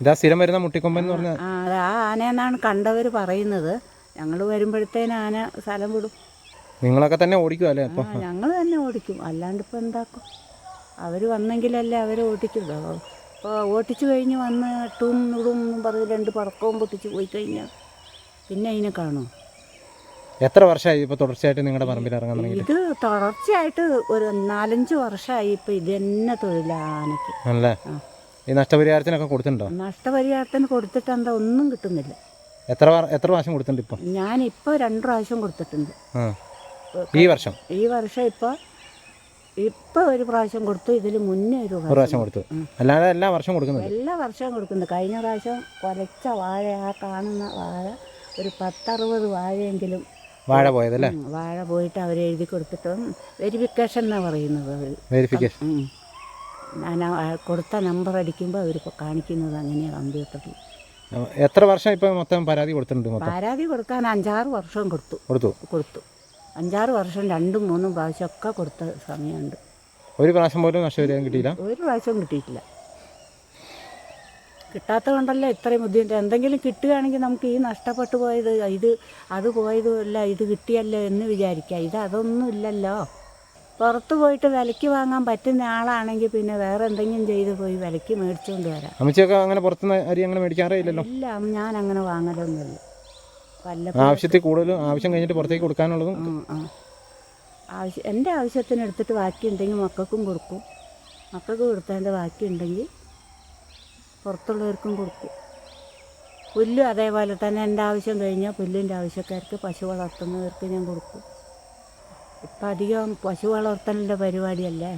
ഇതാ സ്ഥിരം വരുന്ന മുട്ടിക്കൊമ്പൻ എന്ന് പറഞ്ഞാൽ അത് ആ ആനയെന്നാണ് കണ്ടവർ പറയുന്നത്. ഞങ്ങൾ വരുമ്പോഴത്തേന് ആന സ്ഥലം വിടും. നിങ്ങളൊക്കെ തന്നെ ഓടിക്കും അല്ലേ? അപ്പോൾ ഞങ്ങൾ തന്നെ ഓടിക്കും, അല്ലാണ്ട് ഇപ്പോൾ എന്താക്കും? അവർ വന്നെങ്കിലല്ലേ അവർ ഓടിക്കുള്ളൂ. അപ്പോൾ ഓടിച്ചു കഴിഞ്ഞ് വന്ന് ഇട്ടും ഇടും പറഞ്ഞ് 2 പടക്കവും പൊട്ടിച്ച് പോയി കഴിഞ്ഞാൽ പിന്നെ അതിനെ കാണും. എത്ര വർഷമായി ഇപ്പോൾ തുടർച്ചയായിട്ട് നിങ്ങളുടെ പറമ്പിൽ ഇറങ്ങാൻ തുടങ്ങി? ഇത് തുടർച്ചയായിട്ട് ഒരു 4-5 വർഷമായി ഇപ്പോൾ ഇത് തന്നെ തൊഴിലാണ് ആനയ്ക്ക്. അല്ലേ? ഈ നഷ്ടപരിഹാരത്തിനൊക്കെ കൊടുത്തിട്ടുണ്ടോ? നഷ്ടപരിഹാരത്തിന് കൊടുത്തിട്ട് എന്താ ഒന്നും കിട്ടുന്നില്ല. എത്ര പ്രാവശ്യം കൊടുത്തിട്ടുണ്ട് ഇപ്പോൾ? ഞാനിപ്പോൾ 2 പ്രാവശ്യം കൊടുത്തിട്ടുണ്ട്. ഈ വർഷം ഇപ്പോൾ ഒരു പ്രാവശ്യം കൊടുത്തു. ഇതിൽ മുന്നേ ഒരു പ്രാവശ്യം കൊടുത്തു. അല്ലാതെ എല്ലാ വർഷവും കൊടുക്കുന്നുണ്ട്? എല്ലാ വർഷവും കൊടുക്കുന്നുണ്ട്. കഴിഞ്ഞ പ്രാവശ്യം കുലച്ച വാഴ, ആ കാണുന്ന വാഴ ഒരു 10-60 വാഴയെങ്കിലും വാഴ പോയതല്ലേ? വാഴ പോയിട്ട് അവരെഴുതി കൊടുത്തിട്ട് വെരിഫിക്കേഷൻ എന്നാണ് പറയുന്നത്. അവർ വെരിഫിക്കേഷൻ ഞാൻ കൊടുത്ത നമ്പർ അടിക്കുമ്പോൾ അവർ കാണിക്കുന്നത് അങ്ങനെയാണ് കമ്പ്യൂട്ടറിൽ. എത്ര വർഷം ഇപ്പോൾ മൊത്തം പരാതി കൊടുത്തിട്ടുണ്ട്? പരാതി കൊടുക്കാൻ 5-6 വർഷം കൊടുത്തു 5-6 വർഷം 2-3 പ്രാവശ്യമൊക്കെ കൊടുത്ത സമയമുണ്ട്. ഒരു പ്രാവശ്യം പോലും നഷ്ടപരിഹാരം കിട്ടിയില്ല? ഒരു പ്രാവശ്യം കിട്ടിയിട്ടില്ല. കിട്ടാത്ത കൊണ്ടല്ലേ ഇത്രയും ബുദ്ധിമുട്ട്. എന്തെങ്കിലും കിട്ടുകയാണെങ്കിൽ നമുക്ക് ഈ നഷ്ടപ്പെട്ടു പോയത് അത് പോയതുമല്ല, ഇത് കിട്ടിയല്ലോ എന്ന് വിചാരിക്കുക. അതൊന്നും ഇല്ലല്ലോ. പുറത്ത് പോയിട്ട് വിലയ്ക്ക് വാങ്ങാൻ പറ്റുന്ന ആളാണെങ്കിൽ പിന്നെ വേറെ എന്തെങ്കിലും ചെയ്ത് പോയി വിലയ്ക്ക് മേടിച്ചുകൊണ്ട് വരാം. അമ്മച്ചിയൊക്കെ അങ്ങനെ പുറത്തുനിന്ന് അരി അങ്ങനെ മേടിക്കാറേ ഇല്ലല്ലോ? ഇല്ല, ഞാൻ അങ്ങനെ വാങ്ങലൊന്നുമില്ല. ആവശ്യത്തിൽ കൂടുതലും ആവശ്യം കഴിഞ്ഞിട്ട് പുറത്തേക്ക് കൊടുക്കാനുള്ളതും എൻ്റെ ആവശ്യത്തിന് എടുത്തിട്ട് ബാക്കി ഉണ്ടെങ്കിൽ മക്കൾക്കും കൊടുക്കും. മക്കൾക്ക് കൊടുത്തതിൻ്റെ ബാക്കി ഉണ്ടെങ്കിൽ പുറത്തുള്ളവർക്കും കൊടുക്കും. പുല്ലും അതേപോലെ തന്നെ എൻ്റെ ആവശ്യം കഴിഞ്ഞാൽ പുല്ലിൻ്റെ ആവശ്യക്കാർക്ക്, പശു വളർത്തുന്നവർക്ക് ഞാൻ കൊടുക്കും. ഇപ്പം അധികം പശു വളർത്തലിൻ്റെ പരിപാടിയല്ലേ.